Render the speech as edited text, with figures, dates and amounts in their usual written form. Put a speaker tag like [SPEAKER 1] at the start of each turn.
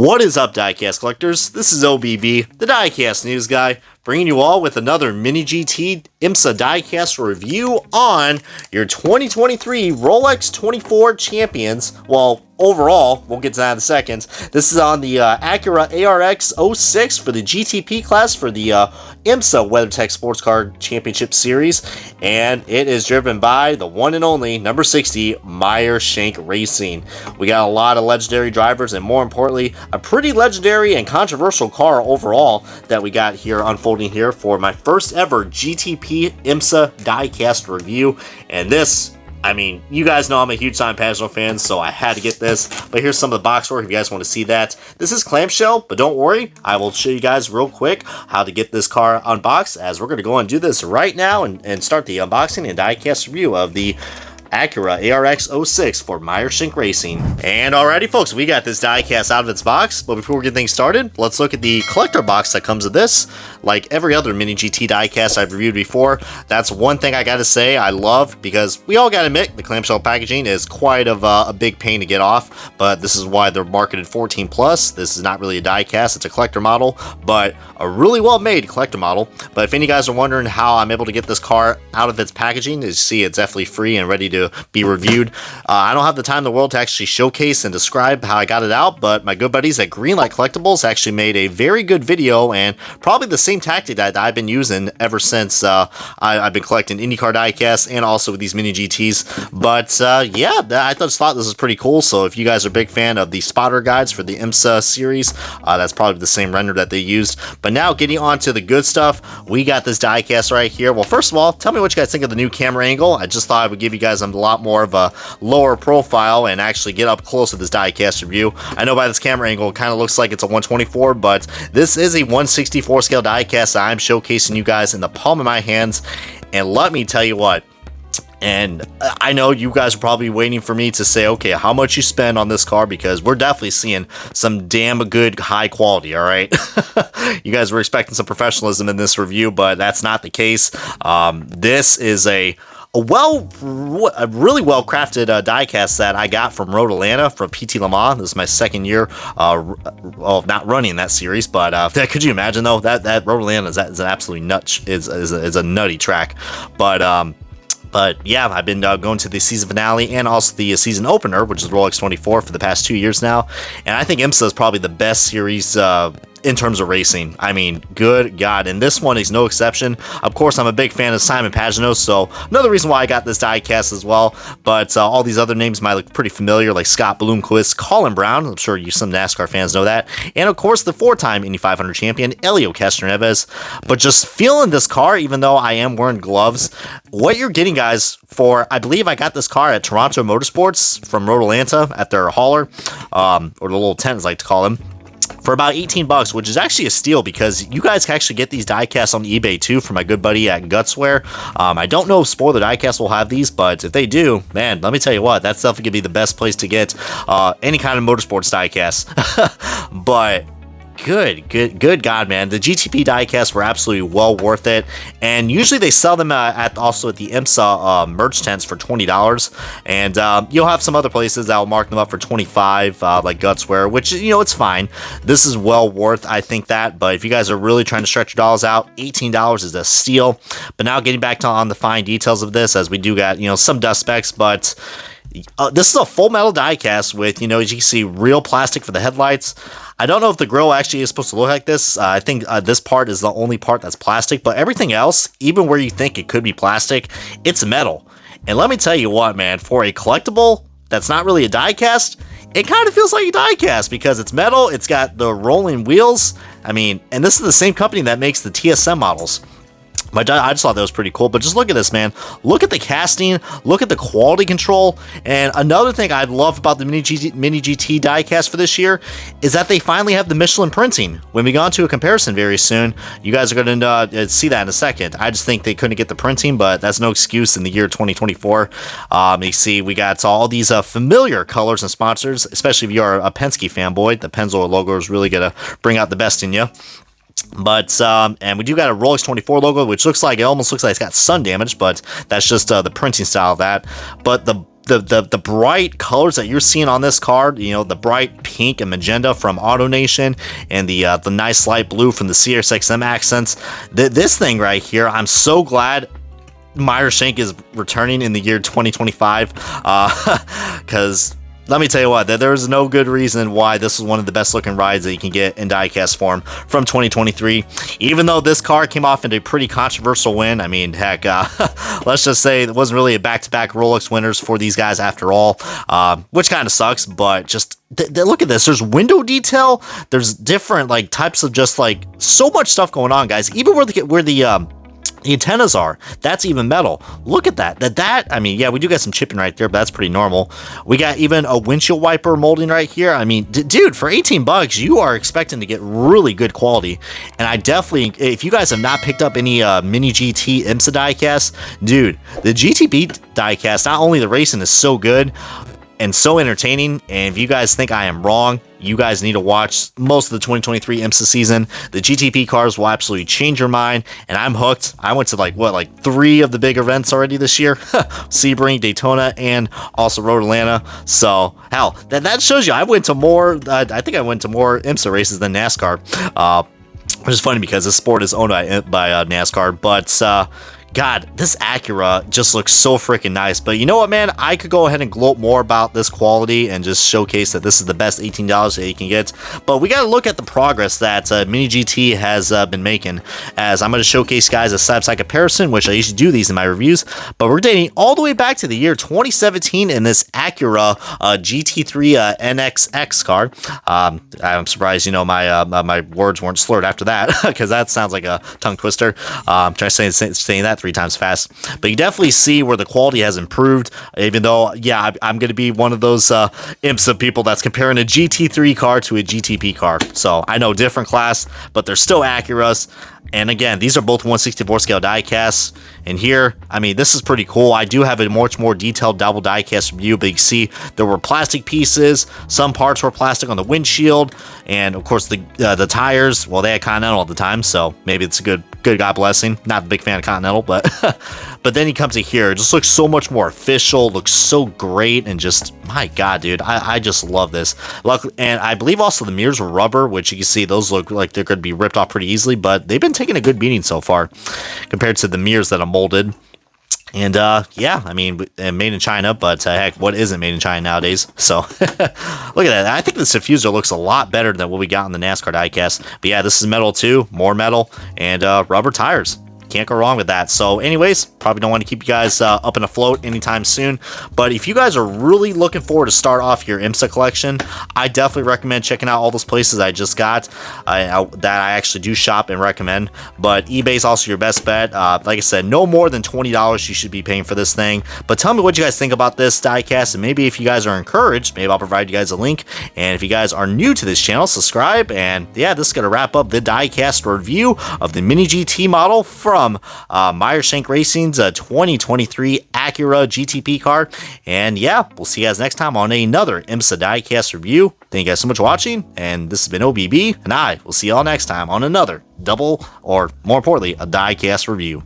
[SPEAKER 1] What is up, diecast collectors? This is OBB, the diecast news guy, bringing you all with another Mini GT IMSA diecast review on your 2023 Rolex 24 champions. Well, overall, we'll get to that in a second. This is on the Acura ARX-06 for the GTP class for the IMSA WeatherTech Sports Car Championship Series, and it is driven by the one and only number 60 Meyer Shank Racing. We got a lot of legendary drivers, and more importantly, a pretty legendary and controversial car overall that we got here unfolding here for my first ever GTP IMSA diecast review. And this, I mean, you guys know I'm a huge Simon Pagenaud fan, so I had to get this. But here's some of the box work if you guys want to see that. This is clamshell, but don't worry, I will show you guys real quick how to get this car unboxed, as we're going to go and do this right now and start the unboxing and diecast review of the Acura ARX-06 for Meyer Shank Racing. And alrighty folks, we got this diecast out of its box, but before we get things started, let's look at the collector box that comes with this. Like every other Mini GT diecast I've reviewed before, that's one thing I gotta say I love, because we all gotta admit the clamshell packaging is quite of a big pain to get off, but this is why they're marketed 14+. This is not really a diecast, it's a collector model, but a really well made collector model. But if any of you guys are wondering how I'm able to get this car out of its packaging, as you see, it's definitely free and ready to be reviewed. I don't have the time in the world to actually showcase and describe how I got it out, but my good buddies at Greenlight Collectibles actually made a very good video, and probably the same tactic that I've been using ever since I've been collecting IndyCar diecasts and also with these Mini GTs. But yeah, I just thought this was pretty cool. So if you guys are a big fan of the spotter guides for the IMSA series, that's probably the same render that they used. But now getting on to the good stuff, we got this diecast right here. Well, first of all, tell me what you guys think of the new camera angle. I just thought I would give you guys a lot more of a lower profile and actually get up close to this diecast review. I know by this camera angle it kind of looks like it's a 124, but this is a 164 scale diecast that I'm showcasing you guys in the palm of my hands. And let me tell you what, and I know you guys are probably waiting for me to say, okay, how much you spend on this car, because we're definitely seeing some damn good high quality, all right? You guys were expecting some professionalism in this review, but that's not the case. This is a really well crafted diecast that I got from Road Atlanta from PT Le Mans. This is my second year not running that series, but could you imagine though, that Road Atlanta is an absolutely is a nutty track. But yeah, I've been going to the season finale and also the season opener, which is Rolex 24, for the past 2 years now. And I think IMSA is probably the best series in terms of racing. I mean, good God, and this one is no exception. Of course, I'm a big fan of Simon Pagenaud, so another reason why I got this diecast as well. But all these other names might look pretty familiar, like Scott Bloomquist, Colin Brown, I'm sure some NASCAR fans know that, and of course the 4-time Indy 500 champion Helio Castroneves. But just feeling this car, even though I am wearing gloves, what you're getting, guys, for, I believe I got this car at Toronto Motorsports from Road Atlanta at their hauler, or the little tent as I like to call them, for about $18, which is actually a steal, because you guys can actually get these diecasts on eBay too from my good buddy at Gutswear. I don't know if Spoiler Diecast will have these, but if they do, man, let me tell you what, that's definitely gonna be the best place to get any kind of motorsports diecast. But good God, man, the GTP diecasts were absolutely well worth it, and usually they sell them also at the IMSA merch tents for $20, and you'll have some other places that will mark them up for $25, like Gutswear, which, you know, it's fine. This is well worth, I think, that. But if you guys are really trying to stretch your dollars out, $18 is a steal. But now getting back to on the fine details of this, as we do got, you know, some dust specs, but this is a full metal diecast with, you know, as you can see, real plastic for the headlights. I don't know if the grill actually is supposed to look like this. I think this part is the only part that's plastic, but everything else, even where you think it could be plastic, it's metal. And let me tell you what, man, for a collectible that's not really a diecast, it kind of feels like a diecast because it's metal, it's got the rolling wheels. I mean, and this is the same company that makes the TSM models. I just thought that was pretty cool. But just look at this, man. Look at the casting. Look at the quality control. And another thing I love about the Mini GT diecast for this year is that they finally have the Michelin printing. When we go into a comparison very soon, you guys are going to see that in a second. I just think they couldn't get the printing, but that's no excuse in the year 2024. You see, we got all these familiar colors and sponsors, especially if you're a Penske fanboy. The Pennzoil logo is really going to bring out the best in you. But and we do got a Rolex 24 logo, which looks like, it almost looks like it's got sun damage, but that's just the printing style of that. But the the bright colors that you're seeing on this card, you know, the bright pink and magenta from AutoNation, and the nice light blue from the CRX-XM accents. This thing right here, I'm so glad Meyer Shank is returning in the year 2025, because let me tell you what, there's no good reason why this is one of the best looking rides that you can get in diecast form from 2023. Even though this car came off into a pretty controversial win, I mean, heck, let's just say it wasn't really a back-to-back Rolex winners for these guys after all, which kind of sucks, but just look at this. There's window detail, there's different like types of just like so much stuff going on, guys. Even where the antennas are, that's even metal. Look at that. I mean, yeah, we do got some chipping right there, but that's pretty normal. We got even a windshield wiper molding right here. I mean, dude, for 18 bucks, you are expecting to get really good quality. And I definitely, if you guys have not picked up any Mini GT IMSA diecast, dude, the GTP diecast, not only the racing is so good and so entertaining, and if you guys think I am wrong, you guys need to watch most of the 2023 IMSA season. The GTP cars will absolutely change your mind, and I'm hooked. I went to like 3 of the big events already this year. Sebring, Daytona, and also Road Atlanta. So, hell, that shows you I went to more, I think I went to more IMSA races than NASCAR. Which is funny because this sport is owned by NASCAR, but God, this Acura just looks so freaking nice. But you know what, man? I could go ahead and gloat more about this quality and just showcase that this is the best $18 that you can get. But we got to look at the progress that Mini GT has been making. As I'm going to showcase, guys, a side-by-side comparison, which I usually do these in my reviews. But we're dating all the way back to the year 2017 in this Acura GT3 NXX car. I'm surprised, you know, my words weren't slurred after that, because that sounds like a tongue twister. I'm trying to saying that 3 times fast, but you definitely see where the quality has improved, even though, yeah, I'm going to be one of those IMSA people that's comparing a GT3 car to a GTP car. So I know different class, but they're still Acuras. And again, these are both 1/64 scale die casts. And here, I mean, this is pretty cool. I do have a much more detailed double die cast review, but you can see there were plastic pieces. Some parts were plastic on the windshield, and of course the tires. Well, they had Continental at the time, so maybe it's a good God blessing. Not a big fan of Continental, but but then he comes to here. It just looks so much more official. Looks so great, and just my God, dude, I just love this. Luckily, and I believe also the mirrors were rubber, which you can see those look like they're going to be ripped off pretty easily, but they've been taking a good beating so far compared to the mirrors that are molded. And yeah, I mean, made in China, but heck, what isn't made in China nowadays? So look at that. I think this diffuser looks a lot better than what we got in the NASCAR diecast. But yeah, this is metal too, more metal, and rubber tires. Can't go wrong with that. So anyways, probably don't want to keep you guys up and afloat anytime soon. But if you guys are really looking forward to start off your IMSA collection, I definitely recommend checking out all those places I just got that I actually do shop and recommend. But eBay's also your best bet. Like I said, no more than $20 you should be paying for this thing. But tell me what you guys think about this diecast, and maybe if you guys are encouraged, maybe I'll provide you guys a link. And if you guys are new to this channel, subscribe. And yeah, this is going to wrap up the diecast review of the Mini GT model from Meyer Shank Racing's 2023 Acura GTP car. And yeah, we'll see you guys next time on another IMSA diecast review. Thank you guys so much for watching, and this has been OBB, and I will see y'all next time on another double, or more importantly, a diecast review.